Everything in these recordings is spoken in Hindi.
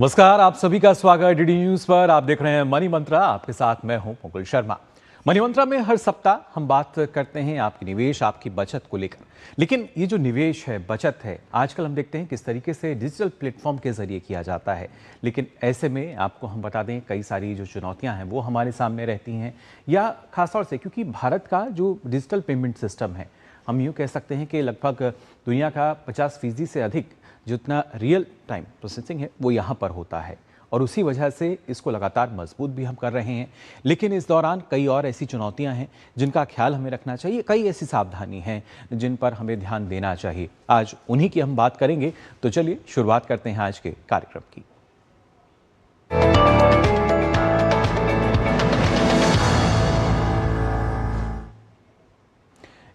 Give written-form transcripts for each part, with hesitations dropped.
नमस्कार, आप सभी का स्वागत डीडी न्यूज पर। आप देख रहे हैं मनी मंत्रा, आपके साथ मैं हूं मुकुल शर्मा। मनी मंत्रा में हर सप्ताह हम बात करते हैं आपकी निवेश, आपकी बचत को लेकर। लेकिन ये जो निवेश है, बचत है, आजकल हम देखते हैं किस तरीके से डिजिटल प्लेटफॉर्म के जरिए किया जाता है। लेकिन ऐसे में आपको हम बता दें, कई सारी जो चुनौतियां हैं वो हमारे सामने रहती हैं, या खासतौर से क्योंकि भारत का जो डिजिटल पेमेंट सिस्टम है, हम यूँ कह सकते हैं कि लगभग दुनिया का 50% से अधिक जितना रियल टाइम प्रोसेसिंग है वो यहाँ पर होता है, और उसी वजह से इसको लगातार मजबूत भी हम कर रहे हैं। लेकिन इस दौरान कई और ऐसी चुनौतियां हैं जिनका ख्याल हमें रखना चाहिए, कई ऐसी सावधानी हैं जिन पर हमें ध्यान देना चाहिए। आज उन्हीं की हम बात करेंगे, तो चलिए शुरुआत करते हैं आज के कार्यक्रम की।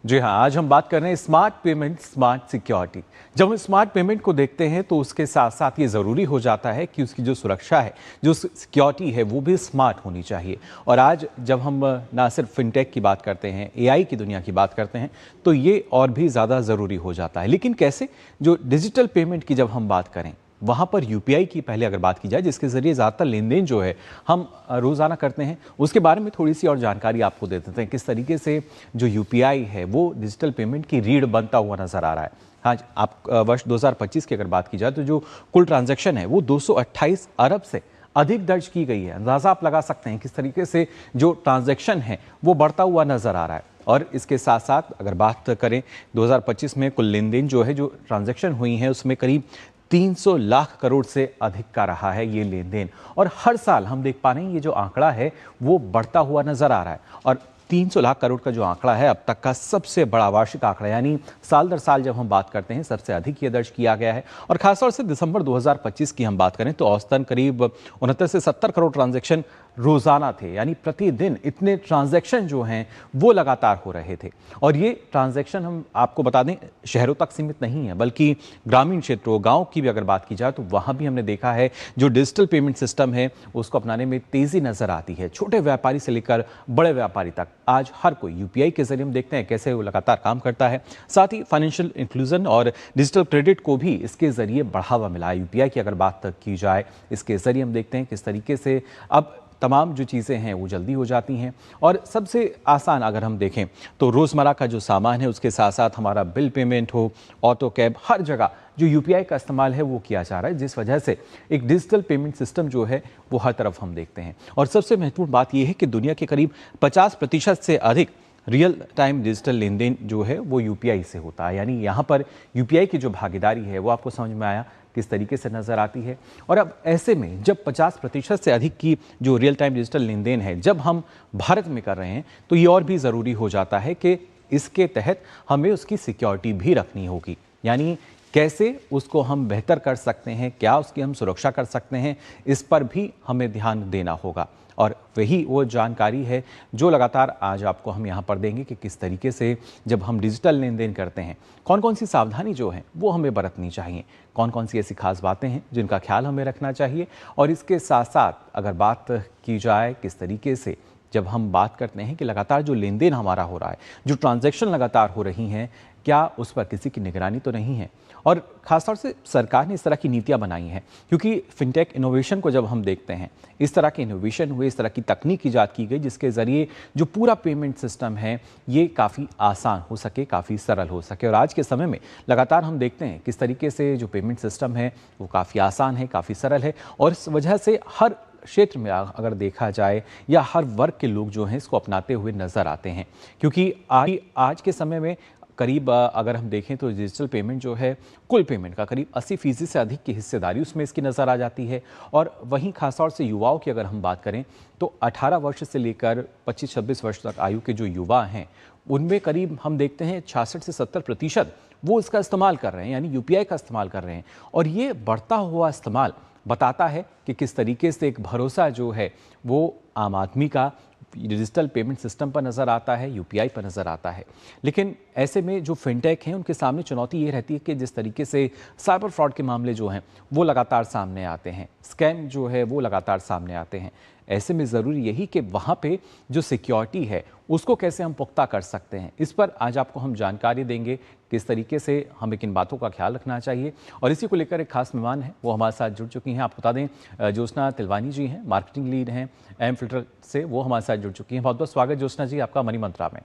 जी हाँ, आज हम बात कर रहे हैं स्मार्ट पेमेंट, स्मार्ट सिक्योरिटी। जब हम स्मार्ट पेमेंट को देखते हैं तो उसके साथ साथ ये ज़रूरी हो जाता है कि उसकी जो सुरक्षा है, जो सिक्योरिटी है, वो भी स्मार्ट होनी चाहिए। और आज जब हम ना सिर्फ फिनटेक की बात करते हैं, एआई की दुनिया की बात करते हैं, तो ये और भी ज़्यादा ज़रूरी हो जाता है। लेकिन कैसे? जो डिजिटल पेमेंट की जब हम बात करें, वहाँ पर यूपीआई की पहले अगर बात की जाए, जिसके ज़रिए ज़्यादातर लेन देन जो है हम रोज़ाना करते हैं, उसके बारे में थोड़ी सी और जानकारी आपको दे देते हैं। किस तरीके से जो यूपीआई है वो डिजिटल पेमेंट की रीढ़ बनता हुआ नज़र आ रहा है। आज आप वर्ष 2025 की अगर बात की जाए तो जो कुल ट्रांजैक्शन है वो 228 अरब से अधिक दर्ज की गई है। अंदाज़ा आप लगा सकते हैं किस तरीके से जो ट्रांजैक्शन है वो बढ़ता हुआ नज़र आ रहा है। और इसके साथ साथ अगर बात करें 2025 में कुल लेन देन जो है, जो ट्रांजैक्शन हुई है, उसमें करीब 300 लाख करोड़ से अधिक का रहा है ये लेन देन। और हर साल हम देख पा रहे हैं ये जो आंकड़ा है वो बढ़ता हुआ नजर आ रहा है। और 300 लाख करोड़ का जो आंकड़ा है अब तक का सबसे बड़ा वार्षिक आंकड़ा, यानी साल दर साल जब हम बात करते हैं सबसे अधिक ये दर्ज किया गया है। और खासतौर से दिसंबर 2025 की हम बात करें तो औसतन करीब 69 से 70 करोड़ ट्रांजैक्शन रोजाना थे, यानी प्रतिदिन इतने ट्रांजैक्शन जो हैं वो लगातार हो रहे थे। और ये ट्रांजैक्शन हम आपको बता दें शहरों तक सीमित नहीं है, बल्कि ग्रामीण क्षेत्रों, गांव की भी अगर बात की जाए तो वहां भी हमने देखा है जो डिजिटल पेमेंट सिस्टम है उसको अपनाने में तेजी नजर आती है। छोटे व्यापारी से लेकर बड़े व्यापारी तक आज हर कोई यूपीआई के जरिए हम देखते हैं कैसे वो लगातार काम करता है। साथ ही फाइनेंशियल इंक्लूजन और डिजिटल क्रेडिट को भी इसके जरिए बढ़ावा मिला है। यूपीआई की अगर बात की जाए, इसके जरिए हम देखते हैं किस तरीके से अब तमाम जो चीज़ें हैं वो जल्दी हो जाती हैं। और सबसे आसान अगर हम देखें तो रोज़मर्रा का जो सामान है उसके साथ साथ हमारा बिल पेमेंट हो, ऑटो कैब, हर जगह जो यूपीआई का इस्तेमाल है वो किया जा रहा है, जिस वजह से एक डिजिटल पेमेंट सिस्टम जो है वो हर तरफ हम देखते हैं। और सबसे महत्वपूर्ण बात यह है कि दुनिया के करीब 50% से अधिक रियल टाइम डिजिटल लेन देन जो है वो यूपीआई से होता है। यानी यहाँ पर यूपीआई की जो भागीदारी है वो आपको समझ में आया किस तरीके से नज़र आती है। और अब ऐसे में जब 50% से अधिक की जो रियल टाइम डिजिटल लेन देन है जब हम भारत में कर रहे हैं, तो ये और भी ज़रूरी हो जाता है कि इसके तहत हमें उसकी सिक्योरिटी भी रखनी होगी। यानी कैसे उसको हम बेहतर कर सकते हैं, क्या उसकी हम सुरक्षा कर सकते हैं, इस पर भी हमें ध्यान देना होगा। और वही वो जानकारी है जो लगातार आज आपको हम यहाँ पर देंगे कि किस तरीके से जब हम डिजिटल लेन देन करते हैं कौन कौन सी सावधानी जो है वो हमें बरतनी चाहिए, कौन कौन सी ऐसी खास बातें हैं जिनका ख्याल हमें रखना चाहिए। और इसके साथ साथ अगर बात की जाए किस तरीके से जब हम बात करते हैं कि लगातार जो लेन देन हमारा हो रहा है, जो ट्रांजैक्शन लगातार हो रही हैं, क्या उस पर किसी की निगरानी तो नहीं है। और ख़ासतौर से सरकार ने इस तरह की नीतियां बनाई हैं, क्योंकि फिनटेक इनोवेशन को जब हम देखते हैं, इस तरह के इनोवेशन हुए, इस तरह की तकनीक ईजाद की गई जिसके ज़रिए जो पूरा पेमेंट सिस्टम है ये काफ़ी आसान हो सके, काफ़ी सरल हो सके। और आज के समय में लगातार हम देखते हैं किस तरीके से जो पेमेंट सिस्टम है वो काफ़ी आसान है, काफ़ी सरल है। और इस वजह से हर क्षेत्र में अगर देखा जाए या हर वर्ग के लोग जो हैं इसको अपनाते हुए नज़र आते हैं। क्योंकि आज के समय में करीब अगर हम देखें तो डिजिटल पेमेंट जो है, कुल पेमेंट का करीब 80% से अधिक की हिस्सेदारी उसमें इसकी नज़र आ जाती है। और वहीं खासतौर से युवाओं की अगर हम बात करें तो 18 वर्ष से लेकर 25-26 वर्ष तक आयु के जो युवा हैं उनमें करीब हम देखते हैं 66 से 70% वो इसका इस्तेमाल कर रहे हैं, यानी यूपीआई का इस्तेमाल कर रहे हैं। और ये बढ़ता हुआ इस्तेमाल बताता है कि किस तरीके से एक भरोसा जो है वो आम आदमी का डिजिटल पेमेंट सिस्टम पर नज़र आता है, यूपीआई पर नज़र आता है। लेकिन ऐसे में जो फिनटेक हैं उनके सामने चुनौती ये रहती है कि जिस तरीके से साइबर फ्रॉड के मामले जो हैं वो लगातार सामने आते हैं, स्कैम जो है वो लगातार सामने आते हैं। ऐसे में ज़रूरी यही कि वहाँ पे जो सिक्योरिटी है उसको कैसे हम पुख्ता कर सकते हैं, इस पर आज आपको हम जानकारी देंगे किस तरीके से हमें किन बातों का ख्याल रखना चाहिए। और इसी को लेकर एक खास मेहमान है, वो हमारे साथ जुड़ चुकी हैं। आपको बता दें ज्योत्सना तिलवानी जी हैं, मार्केटिंग लीड हैं एमफिल्टर से, वो हमारे साथ जुड़ चुकी हैं। बहुत बहुत स्वागत ज्योत्सना जी आपका मनी मंत्रा में।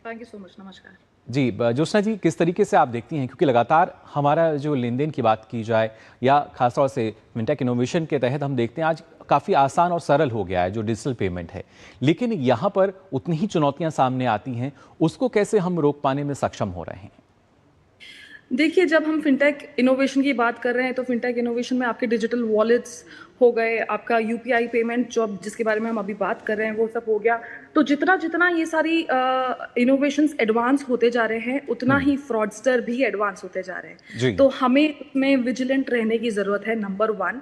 Thank you so much. नमस्कार जी ज्योत्सना जी, किस तरीके से आप देखती हैं, क्योंकि लगातार हमारा जो लेन देन की बात की जाए या खासतौर से फिनटेक इनोवेशन के तहत हम देखते हैं आज काफ़ी आसान और सरल हो गया है जो डिजिटल पेमेंट है, लेकिन यहाँ पर उतनी ही चुनौतियाँ सामने आती हैं, उसको कैसे हम रोक पाने में सक्षम हो रहे हैं? देखिए, जब हम फिनटेक इनोवेशन की बात कर रहे हैं तो फिनटेक इनोवेशन में आपके डिजिटल वॉलेट्स हो गए, आपका यूपीआई पेमेंट जो जिसके बारे में हम अभी बात कर रहे हैं वो सब हो गया। तो जितना जितना ये सारी इनोवेशंस एडवांस होते जा रहे हैं उतना ही फ्रॉडस्टर भी एडवांस होते जा रहे हैं। जी। तो हमें उसमें विजिलेंट रहने की ज़रूरत है। नंबर वन,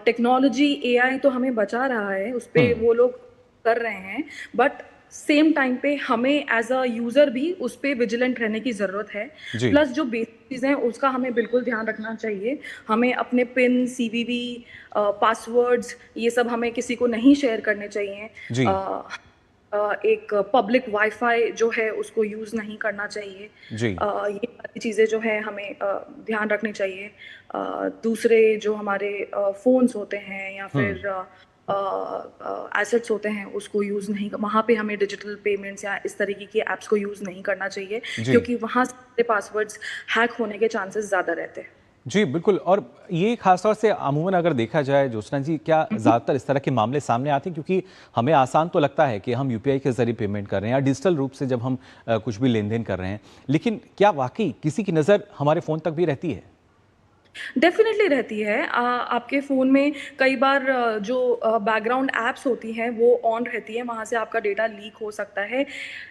टेक्नोलॉजी एआई तो हमें बचा रहा है, उस पर वो लोग कर रहे हैं, बट सेम टाइम पे हमें एज अ यूज़र भी उस पर विजिलेंट रहने की ज़रूरत है। जी। प्लस जो बेसिक चीज़ें हैं उसका हमें बिल्कुल ध्यान रखना चाहिए। हमें अपने पिन, सीवीवी, पासवर्ड्स ये सब हमें किसी को नहीं शेयर करने चाहिए। जी। एक पब्लिक वाईफाई जो है उसको यूज़ नहीं करना चाहिए। जी। ये सारी चीज़ें जो है हमें ध्यान रखनी चाहिए। दूसरे जो हमारे फ़ोन्स होते हैं या फिर एसेट्स होते हैं उसको यूज़ नहीं, वहाँ पे हमें डिजिटल पेमेंट्स या इस तरीके की ऐप्स को यूज़ नहीं करना चाहिए, जी। क्योंकि वहाँ से पासवर्ड्स हैक होने के चांसेस ज़्यादा रहते हैं। जी, बिल्कुल। और ये खासतौर से अमूमन अगर देखा जाए ज्योत्सना जी, क्या ज़्यादातर इस तरह के मामले सामने आते हैं? क्योंकि हमें आसान तो लगता है कि हम यूपीआई के ज़रिए पेमेंट कर रहे हैं या डिजिटल रूप से जब हम कुछ भी लेन-देन कर रहे हैं, लेकिन क्या वाक़ई किसी की नज़र हमारे फ़ोन तक भी रहती है? डेफ़िनेटली रहती है। आपके फ़ोन में कई बार जो बैकग्राउंड ऐप्स होती हैं वो ऑन रहती हैं, वहाँ से आपका डेटा लीक हो सकता है।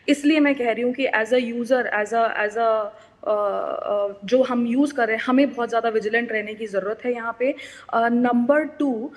इसलिए मैं कह रही हूँ कि एज़ अ यूज़र, जो हम यूज़ कर रहे हैं, हमें बहुत ज़्यादा विजिलेंट रहने की ज़रूरत है यहाँ पे। नंबर 2,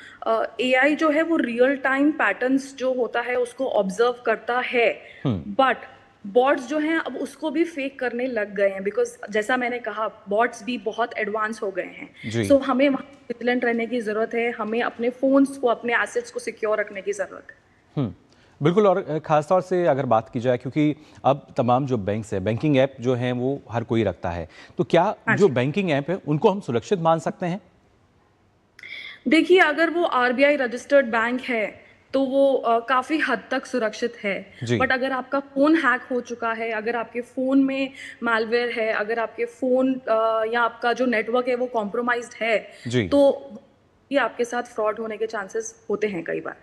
एआई जो है वो रियल टाइम पैटर्न्स जो होता है उसको ऑब्ज़र्व करता है, हुँ। बट बॉट्स जो हैं अब उसको भी फेक करने लग गए हैं, बिकॉज़ जैसा मैंने कहा बॉट्स भी बहुत एडवांस हो गए हैं। जी। सो हमें वहाँ विजिलेंट रहने की ज़रूरत है, हमें अपने फ़ोन्स को, अपने एसेट्स को सिक्योर रखने की ज़रूरत है। हुँ। बिल्कुल। और ख़ास तौर से अगर बात की जाए, क्योंकि अब तमाम जो बैंक्स हैं, बैंकिंग ऐप जो हैं वो हर कोई रखता है। तो क्या हाँ जो जी। बैंकिंग ऐप है उनको हम सुरक्षित मान सकते हैं? देखिए, अगर वो आरबीआई रजिस्टर्ड बैंक है, तो वो काफ़ी हद तक सुरक्षित है। जी। बट अगर आपका फ़ोन हैक हो चुका है, अगर आपके फ़ोन में मैलवेयर है, अगर आपके फ़ोन या आपका जो नेटवर्क है वो कॉम्प्रोमाइज़्ड है, जी। तो ये आपके साथ फ्रॉड होने के चांसेस होते हैं कई बार।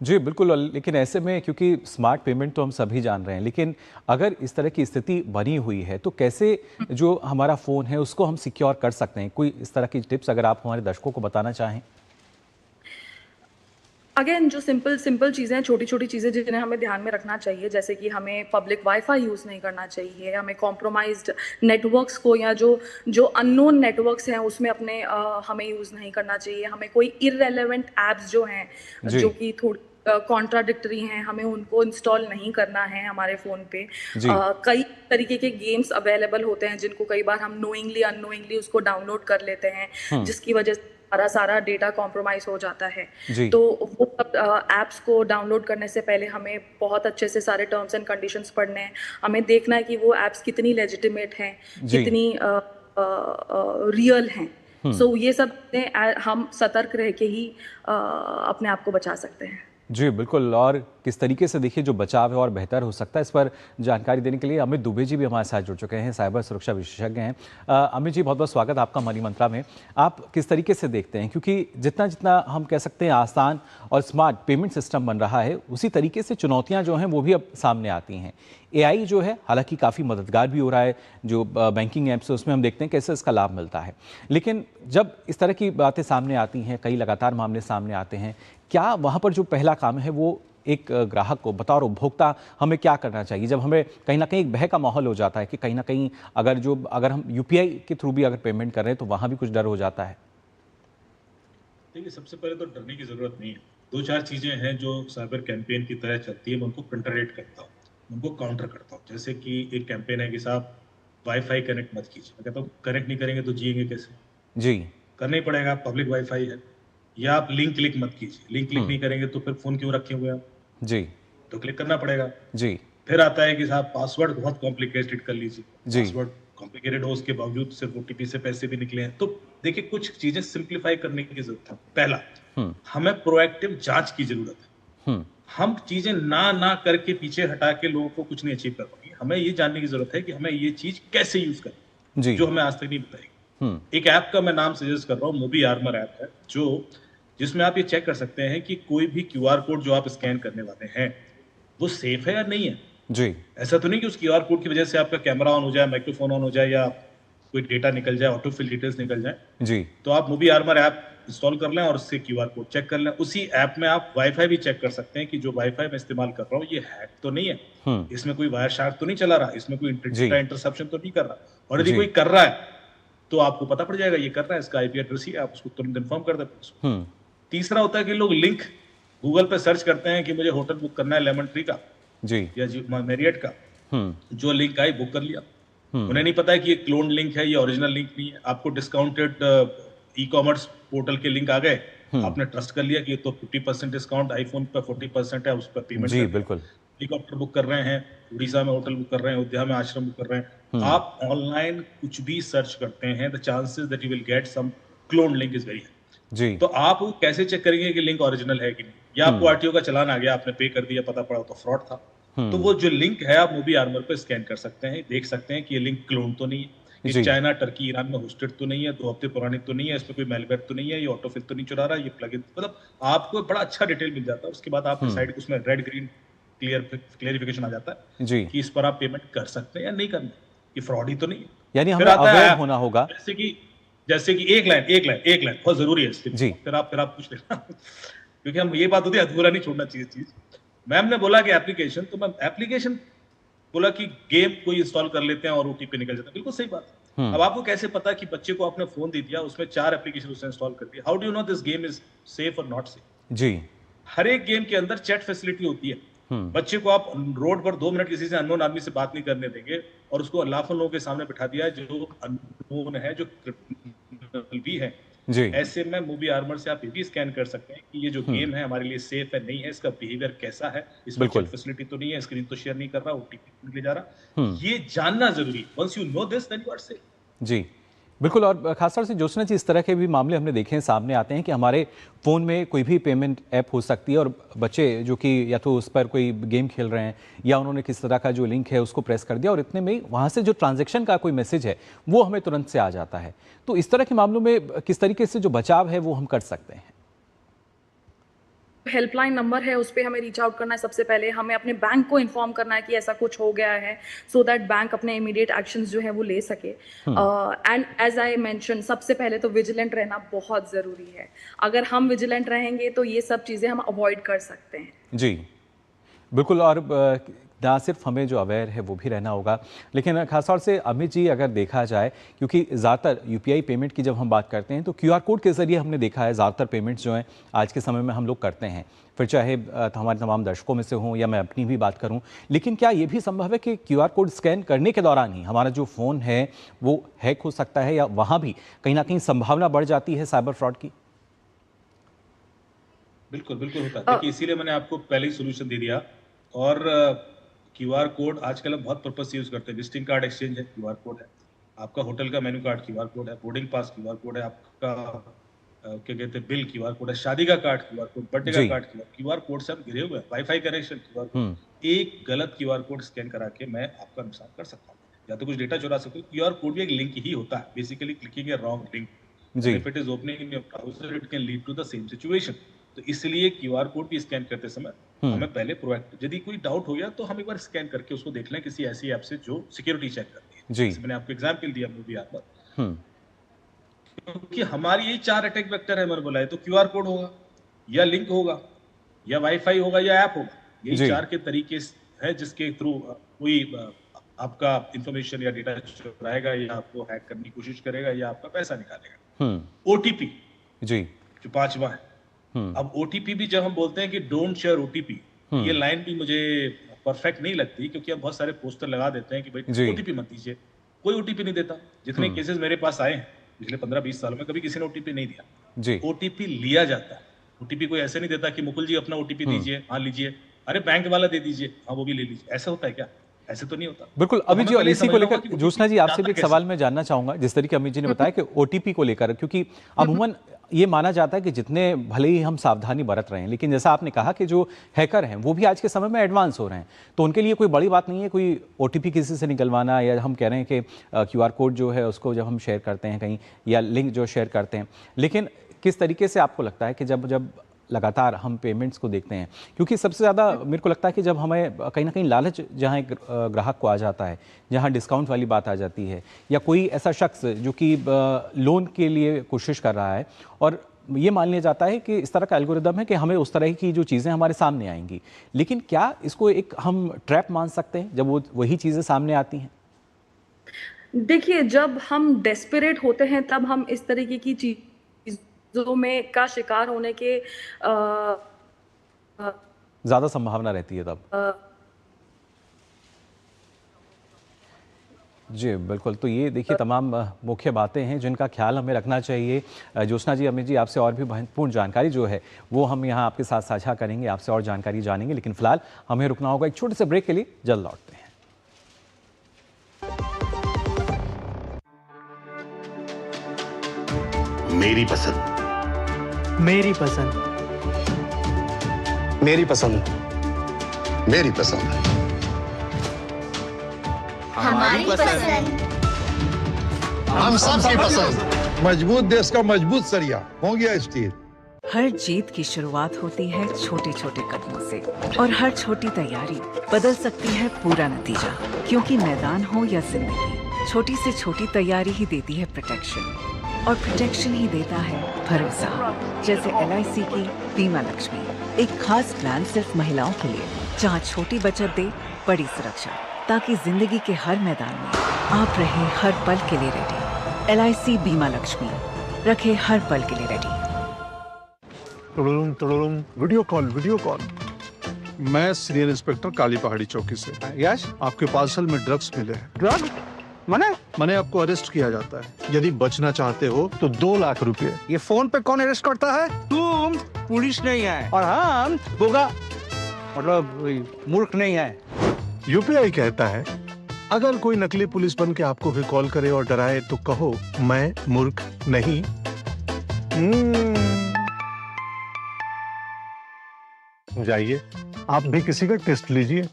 जी, बिल्कुल। लेकिन ऐसे में, क्योंकि स्मार्ट पेमेंट तो हम सभी जान रहे हैं, लेकिन अगर इस तरह की स्थिति बनी हुई है, तो कैसे जो हमारा फ़ोन है, उसको हम सिक्योर कर सकते हैं? कोई इस तरह की टिप्स अगर आप हमारे दर्शकों को बताना चाहें? अगेन जो सिंपल सिंपल चीज़ें हैं, छोटी-छोटी चीज़ें जिन्हें हमें ध्यान में रखना चाहिए, जैसे कि हमें पब्लिक वाईफ़ाई यूज़ नहीं करना चाहिए, हमें कॉम्प्रोमाइज़्ड नेटवर्क्स को या जो जो अननोन नेटवर्क्स हैं, उसमें अपने हमें यूज़ नहीं करना चाहिए। हमें कोई इर्रेलेवेंट ऐप्स जो हैं, जी। जो कि थोड़ी कॉन्ट्राडिक्टरी हैं, हमें उनको इंस्टॉल नहीं करना है हमारे फ़ोन पे। जी। कई तरीके के गेम्स अवेलेबल होते हैं, जिनको कई बार हम नोइंगली अननोइंगली उसको डाउनलोड कर लेते हैं, हुँ। जिसकी वजह से हमारा सारा डेटा कॉम्प्रोमाइज़ हो जाता है। जी। तो वो सब ऐप्स को डाउनलोड करने से पहले हमें बहुत अच्छे से सारे टर्म्स एंड कंडीशंस पढ़ने हैं। हमें देखना है कि वो ऐप्स कितनी लेजिटिमेट हैं, जी। कितनी रियल हैं। हुँ। सो ये सब चीज़ें हम सतर्क रह के ही अपने आप को बचा सकते हैं। जी, बिल्कुल। और किस तरीके से देखिए जो बचाव है और बेहतर हो सकता है, इस पर जानकारी देने के लिए अमित दुबे जी भी हमारे साथ जुड़ चुके हैं, साइबर सुरक्षा विशेषज्ञ हैं। अमित जी, बहुत-बहुत स्वागत आपका मनी मंत्रा में। आप किस तरीके से देखते हैं, क्योंकि जितना-जितना हम कह सकते हैं आसान और स्मार्ट पेमेंट सिस्टम बन रहा है, उसी तरीके से चुनौतियाँ जो हैं वो भी अब सामने आती हैं। एआई जो है हालाँकि काफ़ी मददगार भी हो रहा है, जो बैंकिंग ऐप्स है उसमें हम देखते हैं कैसे इसका लाभ मिलता है। लेकिन जब इस तरह की बातें सामने आती हैं, कई लगातार मामले सामने आते हैं, क्या वहाँ पर जो पहला काम है वो एक ग्राहक को बतौर उपभोक्ता हमें क्या करना चाहिए? जब हमें कहीं न कहीं एक भय का माहौल हो जाता है कि कहीं न कहीं अगर हम यूपीआई के थ्रू भी अगर पेमेंट कर रहे हैं तो वहाँ भी कुछ डर हो जाता है। देखिए, सबसे पहले तो डरने की ज़रूरत नहीं है। 2-4 चीज़ें हैं जो साइबर कैंपेन की तरह चलती है, मैं उनको कंटररेट करता हूँ, उनको काउंटर करता हूँ। जैसे कि एक कैंपेन है कि साहब वाई-फाई कनेक्ट मत कीजिए। मैं कहता हूँ कनेक्ट नहीं करेंगे तो जिएँगे कैसे? जी। करना ही पड़ेगा, पब्लिक वाई-फाई है। या आप लिंक क्लिक मत कीजिए। लिंक क्लिक नहीं करेंगे तो फिर फोन क्यों रखे हुए हैं आप? जी तो क्लिक करना पड़ेगा। जी फिर आता है कि साहब पासवर्ड बहुत कॉम्प्लिकेटेड कर लीजिए। जी पासवर्ड कॉम्प्लिकेटेड हो उसके बावजूद सिर्फ ओटीपी से पैसे भी निकले हैं। तो देखिए कुछ चीजें सिंप्लीफाई करने की जरूरत है। पहला, हम्म हमें प्रोएक्टिव जांच की जरूरत है। हम्म हम चीजें ना करके पीछे हटा के लोगों को कुछ नहीं अचीव कर पाएंगे। हमें ये जानने की जरूरत है कि हमें ये चीज कैसे यूज करनी, जी जो हमें आज तक नहीं बताई। हम्म एक ऐप का मैं नाम सजेस्ट कर रहा हूँ, मूवी आर्मर ऐप है, जो जिसमें आप ये चेक कर सकते हैं कि कोई भी क्यूआर कोड जो आप स्कैन करने वाले हैं वो सेफ है या नहीं है। जी ऐसा तो नहीं कि उस क्यूआर कोड की वजह से आपका कैमरा ऑन हो जाए, माइक्रोफोन ऑन हो जाए, या कोई डेटा निकल जाए, ऑटोफिल डिटेल्स निकल जाए। जी तो आप मूवी आर्मर ऐप इंस्टॉल कर लें और उससे क्यूआर कोड चेक कर लें। उसी ऐप में आप वाईफाई भी चेक कर सकते हैं कि जो वाईफाई मैं इस्तेमाल कर रहा हूँ ये हैक तो नहीं है, हम्म इसमें कोई वायर शार्क तो नहीं चला रहा, इसमें कोई जी डेटा इंटरसेप्शन तो नहीं कर रहा। और यदि जी कोई कर रहा है तो आपको पता पड़ जाएगा ये कर रहा है, इसका आईपी एड्रेस ही है, आप उसको तुरंत इन्फॉर्म कर देते हैं। हम्म तीसरा होता है कि लोग लिंक गूगल पे सर्च करते हैं कि मुझे होटल बुक करना है लेमन ट्री का जी या मैरियट का, हम्म जो लिंक आई बुक कर लिया। उन्हें नहीं पता है कि ये क्लोन लिंक है, ये ओरिजिनल लिंक नहीं है। आपको डिस्काउंटेड ई कॉमर्स पोर्टल के लिंक आ गए, आपने ट्रस्ट कर लिया कि ये तो 50% डिस्काउंट, आईफोन पर 40% है, उस पर पेमेंट जी कर दिया। बिल्कुल हेलीकॉप्टर बुक कर रहे हैं, उड़ीसा में होटल बुक कर रहे हैं, अयोध्या में आश्रम बुक कर रहे हैं। आप ऑनलाइन कुछ भी सर्च करते हैं, the chances that you will get some clone link is very high. जी तो आप वो कैसे चेक करेंगे कि लिंक ओरिजिनल है कि नहीं? या आपको आरटीओ का चालान आ गया, आपने पे कर दिया, पता पड़ा तो फ्रॉड था। तो वो जो लिंक है आप मूवी आर्मर पे स्कैन कर सकते हैं, देख सकते हैं कि ये लिंक क्लोन तो नहीं है, ये जी चाइना, टर्की, ईरान में होस्टेड तो नहीं है, 2 हफ्ते पुरानी तो नहीं है, इसमें कोई मेलवेयर तो नहीं है, ये ऑटोफिल तो नहीं चुरा रहा, ये प्लगइन, मतलब आपको बड़ा अच्छा डिटेल मिल जाता है। उसके बाद आप डिसाइड, उसमें रेड ग्रीन क्लियरिफिकेशन आ जाता है जी कि इस पर आप पेमेंट कर सकते हैं या नहीं करना, ये फ्रॉड ही तो नहीं है। यानी फिर हमें आता अवेयर है होना होगा। जैसे कि एक लाइन बहुत जरूरी है इसके लिए। जी फिर आप पूछ लेना क्योंकि हम ये बात होती है अधूरा नहीं छोड़ना चाहिए चीज। मैम ने बोला कि एप्लीकेशन, तो मैम एप्लीकेशन बोला कि गेम कोई इंस्टॉल कर लेते हैं और ओटीपी निकल जाता है, बिल्कुल सही बात है। अब आपको कैसे पता कि बच्चे को आपने फोन दे दिया, उसमें 4 एप्लीकेशन उसने इंस्टॉल कर दिया, how do you know this game is safe और नॉट सेफ? जी हर एक गेम के अंदर चैट फैसिलिटी होती है। बच्चे को आप रोड पर 2 मिनट किसी से अननोन आदमी से बात नहीं करने देंगे, और उसको लाखों लोगों के सामने बिठा दिया है जो अननोन है, जो क्रिमिनल भी है। जी ऐसे में मूवी आर्मर से आप ये भी स्कैन कर सकते हैं कि ये जो गेम है हमारे लिए सेफ है नहीं है, इसका बिहेवियर कैसा है, इसमें बिल्कुल। चैट फैसिलिटी तो नहीं है, स्क्रीन तो शेयर नहीं कर रहा, ओटीपी नहीं ले जा रहा। ये जानना जरूरी है। Once you know this then you are safe. जी बिल्कुल। और खासतौर से जोशना जी, इस तरह के भी मामले हमने देखे हैं, सामने आते हैं कि हमारे फ़ोन में कोई भी पेमेंट ऐप हो सकती है और बच्चे जो कि या तो उस पर कोई गेम खेल रहे हैं या उन्होंने किस तरह का जो लिंक है उसको प्रेस कर दिया और इतने में वहाँ से जो ट्रांजैक्शन का कोई मैसेज है वो हमें तुरंत से आ जाता है। तो इस तरह के मामलों में किस तरीके से जो बचाव है वो हम कर सकते हैं? हेल्पलाइन नंबर है, उस पे हमें रीच आउट करना है। सबसे पहले हमें अपने बैंक को इन्फॉर्म करना है कि ऐसा कुछ हो गया है, सो दैट बैंक अपने इमीडिएट एक्शंस जो है वो ले सके। एंड एज आई मेंशन, सबसे पहले तो विजिलेंट रहना बहुत ज़रूरी है। अगर हम विजिलेंट रहेंगे तो ये सब चीज़ें हम अवॉइड कर सकते हैं। जी बिल्कुल। और ना सिर्फ हमें जो अवेयर है वो भी रहना होगा, लेकिन खासतौर से अमित जी अगर देखा जाए, क्योंकि ज़्यादातर यूपीआई पेमेंट की जब हम बात करते हैं तो क्यूआर कोड के ज़रिए हमने देखा है ज़्यादातर पेमेंट्स जो हैं आज के समय में हम लोग करते हैं, फिर चाहे हमारे तमाम दर्शकों में से हों या मैं अपनी भी बात करूं। लेकिन क्या ये भी संभव है कि क्यूआर कोड स्कैन करने के दौरान ही हमारा जो फ़ोन है वो हैक हो सकता है, या वहाँ भी कहीं ना कहीं संभावना बढ़ जाती है साइबर फ्रॉड की? बिल्कुल बिल्कुल होता है। देखिए इसीलिए मैंने आपको पहले ही सोल्यूशन दे दिया। और क्यूआर कोड आजकल हम बहुत पर्पज से यूज करते हैं। विजिटिंग कार्ड एक्सचेंज है, क्यूआर कोड है। आपका होटल का मेन्यू कार्ड क्यूआर कोड है, बोर्डिंग पास क्यूआर कोड है, आपका क्या कहते हैं बिल क्यूआर कोड है, शादी का कार्ड क्यूआर कोड, बर्थडे का जी। कार्ड क्यूआर कोड से हम घिरे हुए हैं। Wifi connection QR code. एक गलत क्यूआर कोड स्कैन करा के मैं आपका नुकसान कर सकता हूँ, या तो कुछ डेटा चुरा सकता हूँ। क्यूआर कोड भी एक लिंक ही होता है, basically clicking a wrong link, जी if it is opening in your browser it can lead to the same situation। तो इसलिए क्यूआर कोड भी स्कैन करते समय हमें पहले प्रोएक्टिव, यदि कोई डाउट हो गया तो हम एक बार स्कैन करके उसको देख लें किसी ऐसी ऐप से जो सिक्योरिटी चेक करती है। जी जैसे मैंने आपको एग्जांपल दिया मूवी ऐप पर, क्योंकि हमारी यही 4 अटैक वेक्टर है। मैंने बोला है तो क्यूआर कोड होगा, या लिंक होगा, या वाईफाई होगा, या ऐप होगा। जी। यही 4 के तरीके है जिसके थ्रू कोई आपका इंफॉर्मेशन या डेटा चुराएगा, या आपको हैक करने की कोशिश करेगा, या आपका पैसा निकालेगा। ओटीपी जी जो 5वां है। अब ओटीपी भी जब हम बोलते हैं कि डोंट शेयर ओटीपी, ये लाइन भी मुझे परफेक्ट नहीं लगती, क्योंकि हम बहुत सारे पोस्टर लगा देते हैं कि जी। भाई ओटीपी मत दीजिए। कोई ओटीपी नहीं देता। जितने केसेस मेरे पास आए हैं पिछले 15-20 सालों में, कभी किसी ने ओटीपी नहीं दिया। जी। ओटीपी लिया जाता है। ओटीपी कोई ऐसे नहीं देता कि मुकुल जी अपना ओटीपी दीजिए, हाँ लीजिए, अरे बैंक वाला दे दीजिए, हाँ वो भी ले लीजिए। ऐसा होता है क्या? ऐसे तो नहीं होता। बिल्कुल तो अमित हमें जी, और पहले ये इसी को समझना होगा लेकर कि ज्योत्सना जी ओटीपी आपसे भी एक जाता सवाल कैसे? मैं जानना चाहूंगा, जिस तरीके अमित जी ने बताया कि ओटीपी को लेकर, क्योंकि अमूमन ये माना जाता है कि जितने भले ही हम सावधानी बरत रहे हैं, लेकिन जैसा आपने कहा कि जो हैकर हैं वो भी आज के समय में एडवांस हो रहे हैं, तो उनके लिए कोई बड़ी बात नहीं है कोई ओटीपी किसी से निकलवाना, या हम कह रहे हैं कि क्यूआर कोड जो है उसको जब हम शेयर करते हैं कहीं, या लिंक जो शेयर करते हैं। लेकिन किस तरीके से आपको लगता है कि जब जब लगातार हम पेमेंट्स को देखते हैं, क्योंकि सबसे ज़्यादा मेरे को लगता है कि जब हमें कहीं ना कहीं लालच जहाँ एक ग्राहक को आ जाता है, जहाँ डिस्काउंट वाली बात आ जाती है, या कोई ऐसा शख्स जो कि लोन के लिए कोशिश कर रहा है और ये मान लिया जाता है कि इस तरह का एल्गोरिदम है कि हमें उस तरह की जो चीज़ें हमारे सामने आएंगी, लेकिन क्या इसको एक हम ट्रैप मान सकते हैं जब वो वही चीज़ें सामने आती हैं? देखिए, जब हम डेस्परेट होते हैं तब हम इस तरीके की चीज़ों में का शिकार होने के अ, ज़्यादा संभावना रहती है तब। अ, जी, बिल्कुल। तो ये देखिए तमाम मुख्य बातें हैं जिनका ख्याल हमें रखना चाहिए। ज्योत्सना जी, अमित जी, आपसे और भी महत्वपूर्ण जानकारी जो है वो हम यहाँ आपके साथ साझा करेंगे, आपसे और जानकारी जानेंगे, लेकिन फिलहाल हमें रुकना होगा एक छोटे से ब्रेक के लिए, जल्द लौटते हैं। मेरी पसंद, मेरी पसंद, मेरी पसंद, मेरी पसंद, हमारी पसंद। हम सबकी पसंद। मजबूत देश का मजबूत सरिया हो गया स्टील। हर जीत की शुरुआत होती है छोटे छोटे कदमों से, और हर छोटी तैयारी बदल सकती है पूरा नतीजा। क्योंकि मैदान हो या जिंदगी, छोटी से छोटी तैयारी ही देती है प्रोटेक्शन, और प्रोटेक्शन ही देता है भरोसा। जैसे LIC की बीमा लक्ष्मी, एक खास प्लान सिर्फ महिलाओं के लिए, जहां छोटी बचत दे बड़ी सुरक्षा, ताकि जिंदगी के हर मैदान में आप रहे हर पल के लिए रेडी। LIC बीमा लक्ष्मी, रखे हर पल के लिए रेडी। Video call. मैं सीनियर इंस्पेक्टर काली पहाड़ी चौकी से। यस। आपके पार्सल में ड्रग्स मिले हैं। ड्रग मैंने आपको अरेस्ट किया जाता है। यदि बचना चाहते हो तो 2 लाख रुपए। ये फोन पे कौन अरेस्ट करता है? तुम पुलिस नहीं है, और हम गोगा मतलब मूर्ख नहीं है। UPI कहता है, अगर कोई नकली पुलिस बन के आपको भी कॉल करे और डराए तो कहो मैं मूर्ख नहीं। जाइए, आप भी किसी का टेस्ट लीजिए।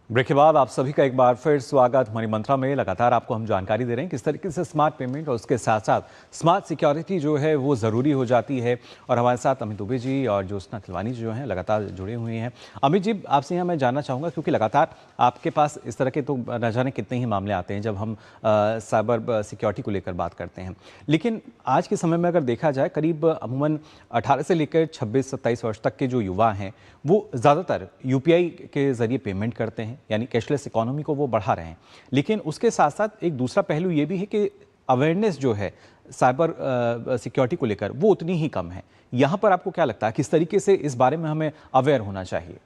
ब्रेक के बाद आप सभी का एक बार फिर स्वागत। मनी मंत्रा में लगातार आपको हम जानकारी दे रहे हैं किस तरीके से स्मार्ट पेमेंट और उसके साथ साथ स्मार्ट सिक्योरिटी जो है वो ज़रूरी हो जाती है। और हमारे साथ अमित दुबे जी और ज्योत्सना खिलवानी जो हैं लगातार जुड़े हुए हैं। अमित जी, आपसे यहाँ मैं जानना चाहूँगा, क्योंकि लगातार आपके पास इस तरह के तो न जाने कितने ही मामले आते हैं जब हम साइबर सिक्योरिटी को लेकर बात करते हैं, लेकिन आज के समय में अगर देखा जाए करीब अमूमन 18 से लेकर 26-27 वर्ष तक के जो युवा हैं वो ज़्यादातर UPI के ज़रिए पेमेंट करते हैं, यानी कैशलेस इकोनॉमी को वो बढ़ा रहे हैं। लेकिन उसके साथ साथ एक दूसरा पहलू ये भी है कि अवेयरनेस जो है साइबर सिक्योरिटी को लेकर वो उतनी ही कम है। यहाँ पर आपको क्या लगता है किस तरीके से इस बारे में हमें अवेयर होना चाहिए?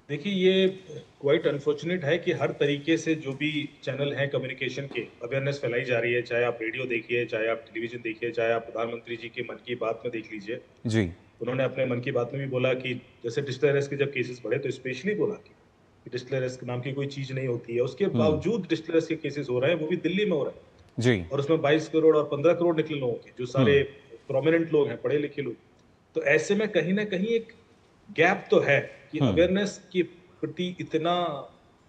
देखिए, ये क्वाइट अनफॉर्चुनेट है कि हर तरीके से जो भी चैनल हैं कम्युनिकेशन के, अवेयरनेस फैलाई जा रही है। चाहे आप रेडियो देखिए, चाहे आप टेलीविजन देखिए, चाहे आप प्रधानमंत्री जी के मन की बात में देख लीजिए। जी, उन्होंने अपने मन की बात में भी बोला कि जैसे डिजिटल अरेस्ट के जब केसेस बढ़े तो स्पेशली बोला कि डिजिटल अरेस्ट नाम की कोई चीज नहीं होती है। उसके बावजूद डिजिटल अरेस्ट के केसेस हो रहे हैं, वो भी दिल्ली में हो रहे हैं। जी, और उसमें 22 करोड़ और 15 करोड़ निकले लोगों के, जो सारे प्रोमिनेंट लोग हैं, पढ़े लिखे लोग। तो ऐसे में कहीं ना कहीं एक गैप तो है कि अवेयरनेस के प्रति इतना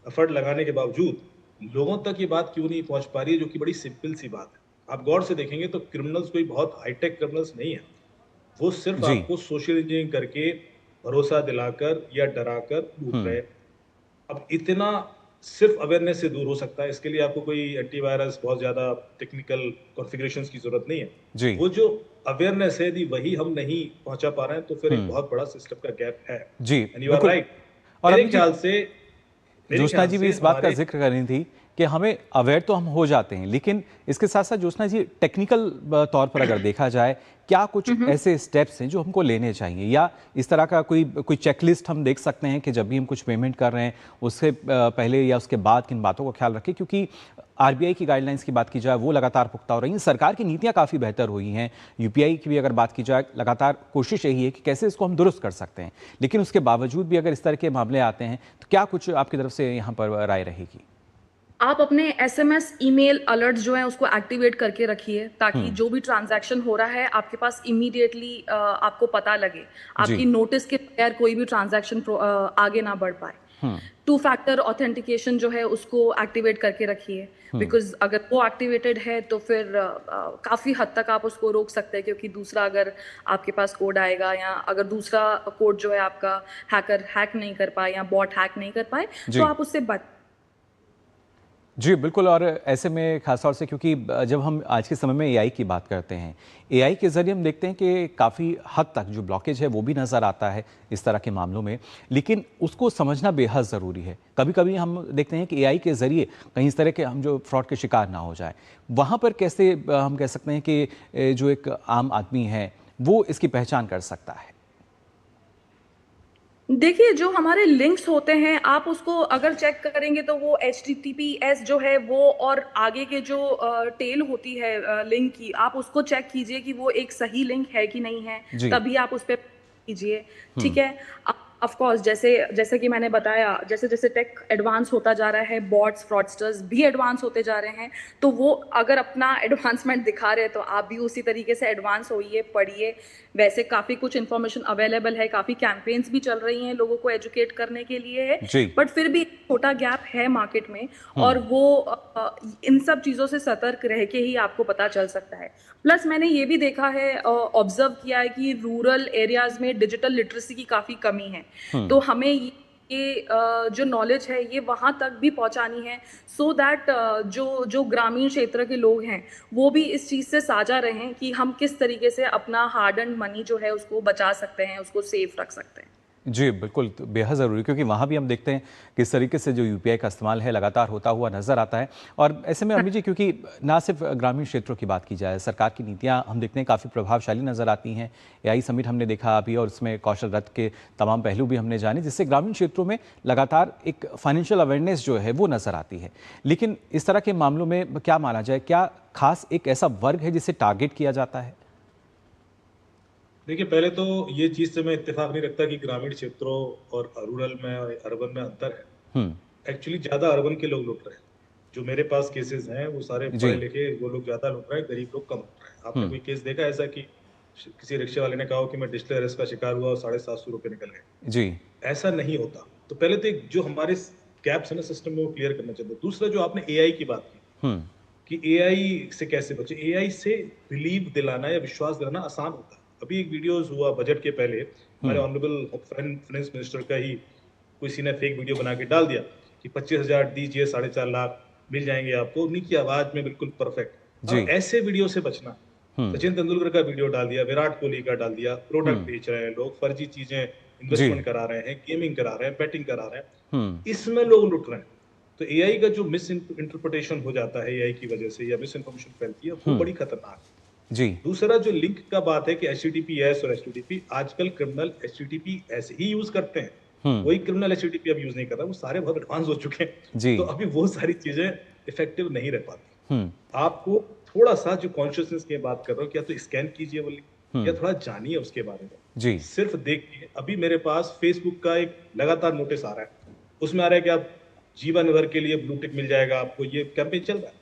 एफर्ट लगाने के बावजूद लोगों तक ये बात क्यों नहीं पहुंच पा रही है, जो कि बड़ी सिंपल सी बात है। आप गौर से देखेंगे तो क्रिमिनल्स कोई बहुत हाईटेक क्रिमिनल्स नहीं है। वो सिर्फ आपको सोशल इंजीनियरिंग करके भरोसा दिलाकर या डराकर लूट रहे हैं। अब इतना सिर्फ अवेयरनेस से दूर हो सकता है, इसके लिए आपको कोई एंटीवायरस बहुत ज्यादा टेक्निकल कॉन्फ़िगरेशंस की जरूरत नहीं है। वो जो अवेयरनेस है यदि वही हम नहीं पहुंचा पा रहे हैं तो फिर एक बहुत बड़ा सिस्टम का गैप है। जी, एंड यू आर राइट। और मेरे ख्याल से ज्योत्सना जी भी इस बात का जिक्र कर रही थी कि हमें अवेयर तो हम हो जाते हैं, लेकिन इसके साथ साथ ज्योत्सना जी टेक्निकल तौर पर अगर देखा जाए, क्या कुछ ऐसे स्टेप्स हैं जो हमको लेने चाहिए, या इस तरह का कोई चेकलिस्ट हम देख सकते हैं कि जब भी हम कुछ पेमेंट कर रहे हैं उससे पहले या उसके बाद किन बातों का ख्याल रखें? क्योंकि आरबीआई की गाइडलाइंस की बात की जाए वो लगातार पुख्ता हो रही हैं, सरकार की नीतियां काफ़ी बेहतर हुई हैं, यूपीआई की भी अगर बात की जाए लगातार कोशिश यही है कि कैसे इसको हम दुरुस्त कर सकते हैं, लेकिन उसके बावजूद भी अगर इस तरह के मामले आते हैं तो क्या कुछ आपकी तरफ से यहाँ पर राय रहेगी? आप अपने एसएमएस ईमेल अलर्ट जो है उसको एक्टिवेट करके रखिए, ताकि जो भी ट्रांजैक्शन हो रहा है आपके पास इमीडिएटली आपको पता लगे, आपकी नोटिस के बगैर कोई भी ट्रांजैक्शन आगे ना बढ़ पाए। 2 फैक्टर ऑथेंटिकेशन जो है उसको एक्टिवेट करके रखिए, बिकॉज अगर वो एक्टिवेटेड है तो फिर काफ़ी हद तक आप उसको रोक सकते हैं, क्योंकि दूसरा अगर आपके पास कोड आएगा या अगर दूसरा कोड जो है आपका हैकर हैक नहीं कर पाए या बॉट हैक नहीं कर पाए तो आप उससे बच। जी बिल्कुल, और ऐसे में खासतौर से क्योंकि जब हम आज के समय में एआई की बात करते हैं, एआई के ज़रिए हम देखते हैं कि काफ़ी हद तक जो ब्लॉकेज है वो भी नज़र आता है इस तरह के मामलों में, लेकिन उसको समझना बेहद ज़रूरी है। कभी कभी हम देखते हैं कि एआई के ज़रिए कहीं इस तरह के हम जो फ्रॉड के शिकार ना हो जाए, वहाँ पर कैसे हम कह सकते हैं कि जो एक आम आदमी है वो इसकी पहचान कर सकता है? देखिए, जो हमारे लिंक्स होते हैं आप उसको अगर चेक करेंगे तो वो HTTPS जो है वो, और आगे के जो टेल होती है लिंक की, आप उसको चेक कीजिए कि वो एक सही लिंक है कि नहीं है, तभी आप उस पर कीजिए। ठीक है, ऑफ कोर्स जैसे कि मैंने बताया, जैसे जैसे टेक एडवांस होता जा रहा है, बॉट्स फ्रॉडस्टर्स भी एडवांस होते जा रहे हैं, तो वो अगर अपना एडवांसमेंट दिखा रहे हैं तो आप भी उसी तरीके से एडवांस होइए, पढ़िए। वैसे काफ़ी कुछ इन्फॉर्मेशन अवेलेबल है, काफ़ी कैंपेन्स भी चल रही हैं लोगों को एजुकेट करने के लिए है, बट फिर भी छोटा गैप है मार्केट में, और वो इन सब चीज़ों से सतर्क रह के ही आपको पता चल सकता है। प्लस मैंने ये भी देखा है, ऑब्जर्व किया है कि रूरल एरियाज में डिजिटल लिटरेसी की काफ़ी कमी है, तो हमें ये जो नॉलेज है ये वहाँ तक भी पहुँचानी है, सो दैट जो ग्रामीण क्षेत्र के लोग हैं वो भी इस चीज़ से साझा रहें कि हम किस तरीके से अपना हार्ड अर्न्ड मनी जो है उसको बचा सकते हैं, उसको सेफ रख सकते हैं। जी बिल्कुल, तो बेहद ज़रूरी, क्योंकि वहाँ भी हम देखते हैं किस तरीके से जो यूपीआई का इस्तेमाल है लगातार होता हुआ नज़र आता है। और ऐसे में अम्मी जी, क्योंकि ना सिर्फ ग्रामीण क्षेत्रों की बात की जाए, सरकार की नीतियाँ हम देखते हैं काफ़ी प्रभावशाली नज़र आती हैं। एआई समिट हमने देखा अभी, और उसमें कौशल रथ के तमाम पहलू भी हमने जाने, जिससे ग्रामीण क्षेत्रों में लगातार एक फाइनेंशियल अवेयरनेस जो है वो नज़र आती है। लेकिन इस तरह के मामलों में क्या माना जाए, क्या खास एक ऐसा वर्ग है जिसे टारगेट किया जाता है? देखिए, पहले तो ये चीज से मैं इत्तेफाक नहीं रखता कि ग्रामीण क्षेत्रों और रूरल में और अर्बन में अंतर है। एक्चुअली ज्यादा अर्बन के लोग लुट रहे हैं। जो मेरे पास केसेस हैं वो सारे पढ़े लिखे वो लोग ज्यादा लुट रहे हैं, गरीब लोग कम लुट रहे हैं। आपने कोई केस देखा ऐसा कि किसी रिक्शे वाले ने कहा कि मैं डिजिटल अरेस्ट का शिकार हुआ और 750 रुपए निकल गए? जी, ऐसा नहीं होता। तो पहले तो जो हमारे गैप्स है ना सिस्टम में, वो क्लियर करना चाहिए। दूसरा, जो आपने एआई की बात की कि एआई से कैसे बचे, एआई से बिलीव दिलाना या विश्वास दिलाना आसान होता है। अभी एक वीडियोस हुआ बजट के पहले, हमारे ऑनरेबल फाइनेंस मिनिस्टर का ही किसी ने फेक वीडियो बना के डाल दिया कि 25,000 दीजिए 4.5 लाख मिल जाएंगे आपको, उन्हीं की आवाज में बिल्कुल परफेक्ट। और ऐसे वीडियो से बचना। सचिन तेंदुलकर का वीडियो डाल दिया, विराट कोहली का डाल दिया, प्रोडक्ट बेच रहे हैं लोग, फर्जी चीजें इन्वेस्टमेंट करा रहे हैं, गेमिंग करा रहे हैं, बैटिंग करा रहे हैं, इसमें लोग लुट रहे हैं। तो एआई का जो मिस इंटरप्रिटेशन हो जाता है एआई की वजह से, या मिस इन्फॉर्मेशन फैलती है, वो बड़ी खतरनाक है। जी, दूसरा जो लिंक का बात है कि HTTPS और HTTP, आजकल क्रिमिनल HTTPS ही यूज करते हैं, कोई क्रिमिनल HTTP अब यूज नहीं कर रहा, वो सारे बहुत एडवांस हो चुके हैं। जी, तो अभी वो सारी चीजें इफेक्टिव नहीं रह पाती। आपको थोड़ा सा जो कॉन्शियसनेस की बात कर रहा हूँ, क्या तो स्कैन कीजिए वो लिंक, या थोड़ा जानिए उसके बारे में। जी, सिर्फ देखिए। अभी मेरे पास फेसबुक का एक लगातार नोटिस आ रहा है, उसमें आ रहा है कि आप जीवन भर के लिए ब्लू टिक मिल जाएगा आपको, ये कैंपेन चल रहा है।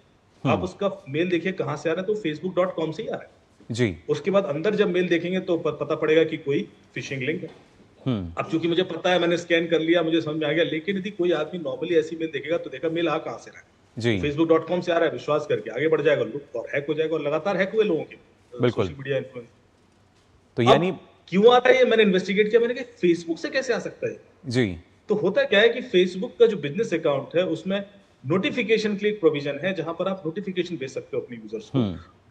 आप उसका मेल देखिए कहां से आ रहा है, तो facebook.com से ही आ रहा है। जी, उसके बाद अंदर जब मेल देखेंगे तो पता पड़ेगा कि कोई फिशिंग लिंक है। अब चूंकि मुझे पता है, मैंने स्कैन कर लिया, मुझे समझ में आ गया, लेकिन यदि कोई आदमी नॉर्मली ऐसी मेल देखेगा तो देखा मेल कहां से रहा है, जी, facebook.com से आ रहा है, विश्वास करके आगे बढ़ जाएगा, लूट और हैक हो जाएगा। और लगातार हैक हुए लोगों के सोशल मीडिया इन्फ्लुएंस। तो यानी क्यों आ रहा है ये मैंने इन्वेस्टिगेट किया, मैंने कहा फेसबुक से कैसे आ सकता है। जी, तो होता क्या है कि फेसबुक का जो बिजनेस अकाउंट है उसमें नोटिफिकेशन के लिए एक प्रोविजन है, जहां पर आप नोटिफिकेशन भेज सकते हो अपने यूजर्स को।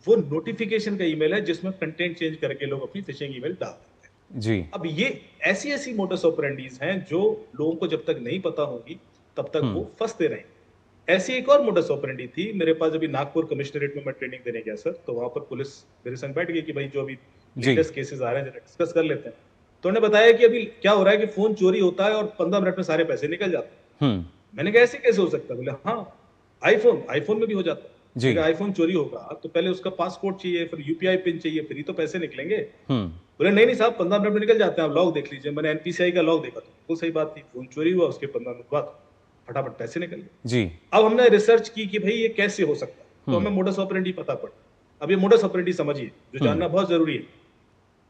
वो नोटिफिकेशन का ईमेल है जिसमें कंटेंट चेंज करके लोग अपनी फिशिंग ईमेल डाल देते हैं। जी, अब ये ऐसी मोडस ऑपरेंडीज हैं जो लोगों को जब तक नहीं पता होगी तब तक वो फंसते रहेंगे। ऐसी एक और मोडस ऑपरेंडी थी मेरे पास। अभी नागपुर कमिश्नरेट में मैं ट्रेनिंग देने गया सर, तो वहां पर पुलिस मेरे संग बैठ गई कि भाई जो अभी लेटेस्ट केसेस आ रहे हैं जरा डिस्कस कर लेते हैं। तो उन्होंने बताया कि अभी क्या हो रहा है कि फोन चोरी होता है और 15 मिनट में सारे पैसे निकल जाते हैं। मैंने कहा ऐसे कैसे हो सकता है? बोले हाँ, आईफोन में भी हो जाता है। आईफोन चोरी होगा तो पहले उसका पासपोर्ट चाहिए, फिर यूपीआई पिन चाहिए, फिर ही तो पैसे निकलेंगे। बोले नहीं साहब, 15 मिनट में निकल जाते हैं, आप लॉग देख लीजिए। मैंने एनपीसीआई का लॉग देखा तो बिल्कुल सही बात थी, फोन चोरी हुआ, उसके 15 मिनट बाद फटाफट पैसे निकल गए जी। अब हमने रिसर्च की कि भाई ये कैसे हो सकता है, तो हमें मोडस ऑपरेंडी पता पड़ा। अब ये मोडस ऑपरेंडी समझिए, जो जानना बहुत जरूरी है।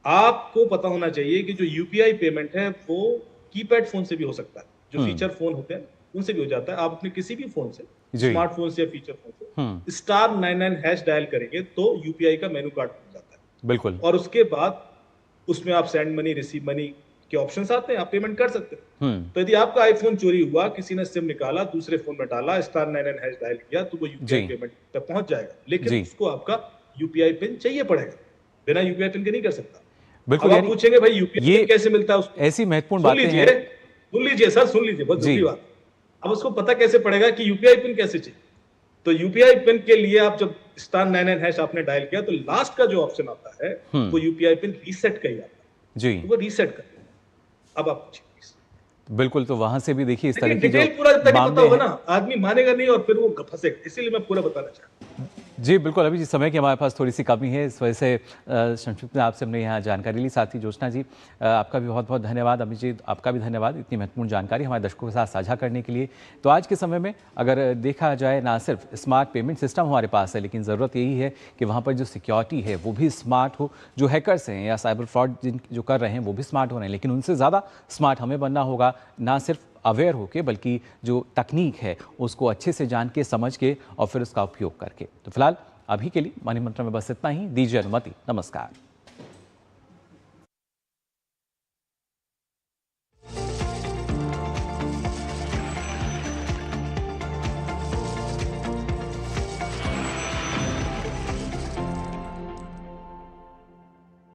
आपको पता होना चाहिए कि जो यूपीआई पेमेंट है वो कीपैड फोन से भी हो सकता है, जो फीचर फोन होते हैं उनसे भी हो जाता है। आप अपने किसी भी फोन से, स्मार्टफोन से या फीचर फोन से *99# डायल करेंगे तो यूपीआई का मेनू कार्ड खुल जाता है। बिल्कुल। और उसके बाद उसमें आप सेंड मनी, रिसीव मनी के ऑप्शंस आते हैं, आप पेमेंट कर सकते हैं। तो यदि आपका आईफोन चोरी हुआ, किसी ने सिम निकाला, दूसरे फोन में डाला, *99# डायल किया, तो वो यूपीआई पेमेंट तक पहुंच जाएगा। लेकिन उसको आपका यूपीआई पिन चाहिए पड़ेगा, बिना यूपीआई पिन के नहीं कर सकता। बिल्कुल। आप पूछेंगे भाई यूपीआई पिन कैसे मिलता है उसको? ऐसी महत्वपूर्ण बातें हैं। सुन लीजिए सर, सुन लीजिए, बहुत जरूरी बात। अब उसको पता कैसे पड़ेगा कि यूपीआई पिन कैसे चाहिए? तो यूपीआई पिन के लिए आप जब *99# आपने डायल किया तो लास्ट का जो ऑप्शन आता है वो यूपीआई पिन रीसेट का ही आता है जी। तो वो रीसेट कर, अब आप बिल्कुल। तो वहां से भी देखिए इस तरह की जो पूरा पता होगा ना, आदमी मानेगा नहीं और फिर वो फंसेगा। इसीलिए मैं पूरा बताना चाहता हूं जी। बिल्कुल। अभी जिस समय की हमारे पास थोड़ी सी कमी है, इस वजह से संक्षिप्त में आपसे हमने यहाँ जानकारी ली। साथ ही ज्योत्सना जी, आपका भी बहुत बहुत धन्यवाद। अभिजीत, आपका भी धन्यवाद इतनी महत्वपूर्ण जानकारी हमारे दर्शकों के साथ साझा करने के लिए। तो आज के समय में अगर देखा जाए, ना सिर्फ स्मार्ट पेमेंट सिस्टम हमारे पास है, लेकिन ज़रूरत यही है कि वहाँ पर जो सिक्योरिटी है वो भी स्मार्ट हो। जो हैकर्स हैं या साइबर फ्रॉड जो कर रहे हैं वो भी स्मार्ट हो रहे हैं, लेकिन उनसे ज़्यादा स्मार्ट हमें बनना होगा। ना सिर्फ अवेयर होके, बल्कि जो तकनीक है उसको अच्छे से जान के, समझ के और फिर उसका उपयोग करके। तो फिलहाल अभी के लिए मनी मंत्र में बस इतना ही। दीजिए अनुमति। नमस्कार।